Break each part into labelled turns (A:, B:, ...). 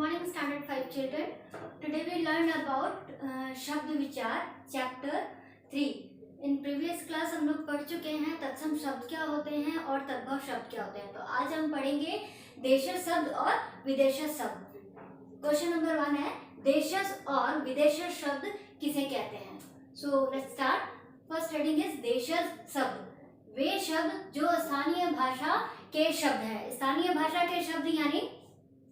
A: morning, Standard 5 children. Today we learn about शब्द विचार chapter 3. In previous class हम लोग पढ़ चुके हैं तत्सम शब्द क्या होते हैं और तद्भव शब्द क्या होते हैं. तो आज हम पढ़ेंगे देशज शब्द और विदेशज शब्द. क्वेश्चन नंबर 1 है देशज और विदेशज शब्द किसे कहते हैं. So let's start. First heading is देशज शब्द. वे शब्द जो स्थानीय भाषा के शब्द हैं. स्थानीय भाषा के शब्द यानी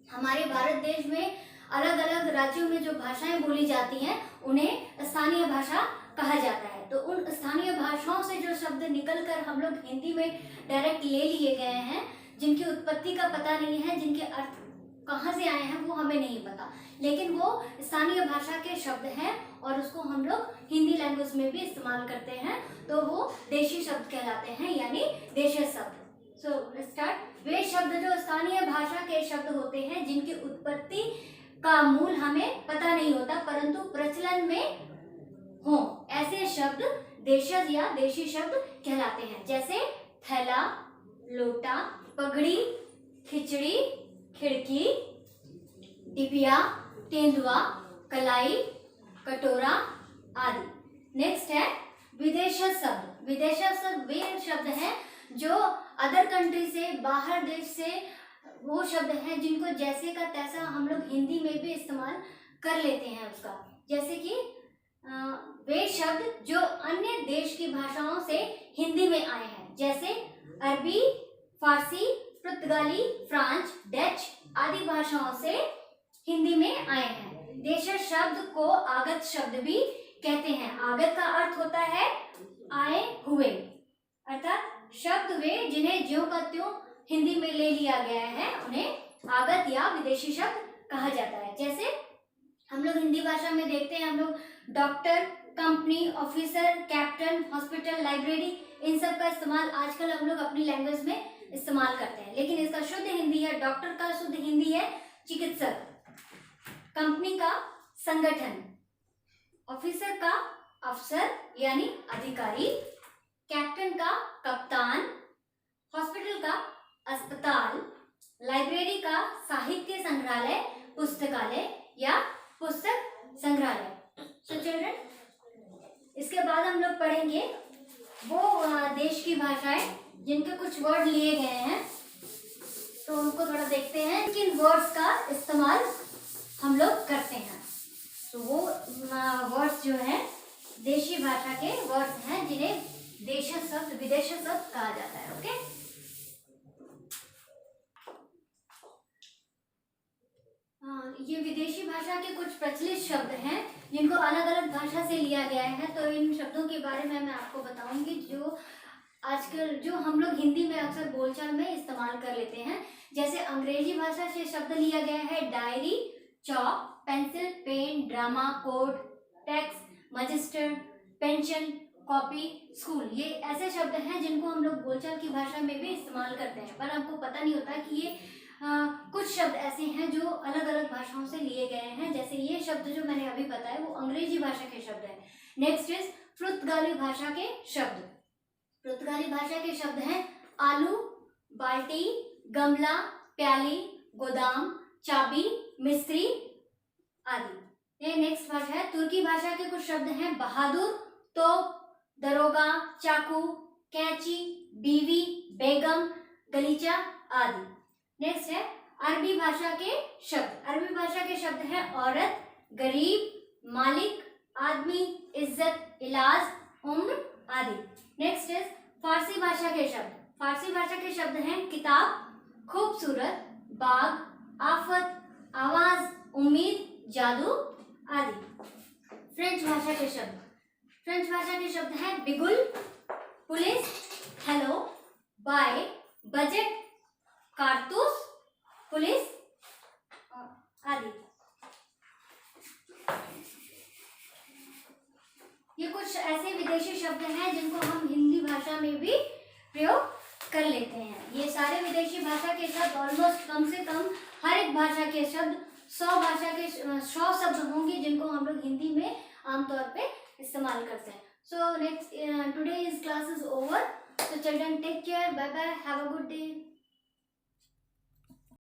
A: हमारे भारत देश में अलग अलग राज्यों में जो भाषाएं बोली जाती हैं उन्हें स्थानीय भाषा कहा जाता है. तो उन स्थानीय भाषाओं से जो शब्द निकलकर हम लोग हिंदी में डायरेक्ट ले लिए गए हैं, जिनकी उत्पत्ति का पता नहीं है, जिनके अर्थ कहाँ से आए हैं वो हमें नहीं पता, लेकिन वो स्थानीय भाषा के शब्द हैं और उसको हम लोग हिंदी लैंग्वेज में भी इस्तेमाल करते हैं, तो वो देशी शब्द कहलाते हैं यानी देशज शब्द. So let's start. वे शब्द जो स्थानीय भाषा के शब्द होते हैं जिनकी उत्पत्ति का मूल हमें पता नहीं होता परंतु प्रचलन में हो, ऐसे शब्द देशज या देशी शब्द कहलाते हैं. जैसे थैला, लोटा, पगड़ी, खिचड़ी, खिड़की, डिबिया, तेंदुआ, कलाई, कटोरा आदि. नेक्स्ट है विदेशज शब्द. विदेशज शब्द वे शब्द हैं जो अदर कंट्री से, बाहर देश से वो शब्द हैं जिनको जैसे का तैसा हम लोग हिंदी में भी इस्तेमाल कर लेते हैं उसका. जैसे कि वे शब्द जो अन्य देश की भाषाओं से हिंदी में आए हैं, जैसे अरबी, फारसी, पुर्तगाली, फ्रांच, डच आदि भाषाओं से हिंदी में आए हैं. देशज शब्द को आगत शब्द भी कहते हैं. आगत का अर्थ होता है आए हुए, अर्थात शब्द वे जिन्हें ज्यों का त्यों हिंदी में ले लिया गया है उन्हें आगत या विदेशी शब्द कहा जाता है. जैसे हम लोग हिंदी भाषा में देखते हैं, हम लोग doctor, company, officer, captain, hospital, library, इन सब का इस्तेमाल आजकल हम लोग अपनी लैंग्वेज में इस्तेमाल करते हैं, लेकिन इसका शुद्ध हिंदी है, डॉक्टर का शुद्ध हिंदी है चिकित्सक, कंपनी का संगठन, ऑफिसर का अफसर यानी अधिकारी, कैप्टन का कप्तान, हॉस्पिटल का अस्पताल, लाइब्रेरी का साहित्य संग्रहालय, पुस्तकालय या पुस्तक संग्रहालय. सो चिल्ड्रन, इसके बाद हम लोग पढ़ेंगे वो देश की भाषाएं जिनके कुछ वर्ड लिए गए हैं, तो उनको थोड़ा देखते हैं किन वर्ड्स का इस्तेमाल हम लोग करते हैं. तो वो वर्ड्स जो हैं देशी भाषा के वर्ड्स हैं जिन्हें देशज शब्द, विदेशज शब्द कहा जाता है. ओके, ये विदेशी भाषा के कुछ प्रचलित शब्द हैं जिनको अलग अलग भाषा से लिया गया है. तो इन शब्दों के बारे में मैं आपको बताऊंगी जो आजकल जो हम लोग हिंदी में अक्सर बोलचाल में इस्तेमाल कर लेते हैं. जैसे अंग्रेजी भाषा से शब्द लिया गया है diary, chalk, pencil, pen, drama, court, tax, मजिस्टर, पेंशन, कॉपी, स्कूल. ये ऐसे शब्द हैं जिनको हम लोग बोलचाल की भाषा में भी इस्तेमाल करते हैं, पर हमको पता नहीं होता कि ये कुछ शब्द ऐसे हैं जो अलग अलग भाषाओं से लिए गए हैं. जैसे ये शब्द जो मैंने अभी बताया वो अंग्रेजी भाषा के शब्द हैं. नेक्स्ट इज पुर्तगाली भाषा के शब्द. पुर्तगाली भाषा के शब्द हैं आलू, बाल्टी, गमला, प्याली, गोदाम, चाबी, मिस्त्री आदि. ये नेक्स्ट भाषा है तुर्की भाषा के कुछ शब्द हैं बहादुर, तोप, दरोगा, चाकू, कैंची, बीवी, बेगम, गलीचा आदि. नेक्स्ट है अरबी भाषा के शब्द. अरबी भाषा के शब्द हैं औरत, गरीब, मालिक, आदमी, इज्जत, इलाज, उम्र आदि. नेक्स्ट इज फारसी भाषा के शब्द. फारसी भाषा के शब्द हैं किताब, खूबसूरत, बाग, आफत, आवाज, उम्मीद, जादू आदि. फ्रेंच भाषा के शब्द. फ्रेंच भाषा के शब्द हैं बिगुल, पुलिस, हेलो, बाय, बजट, कारतूस, पुलिस आदि. ये कुछ ऐसे विदेशी शब्द हैं जिनको हम हिंदी भाषा में भी प्रयोग कर लेते हैं. ये सारे विदेशी भाषा के शब्द ऑलमोस्ट कम से कम हर एक भाषा के शब्द 100 शब्द होंगे जिनको हम लोग हिंदी में आमतौर पे इस्तेमाल करते हैं. So next today is class is over. So children, take care. Bye bye. Have a good day.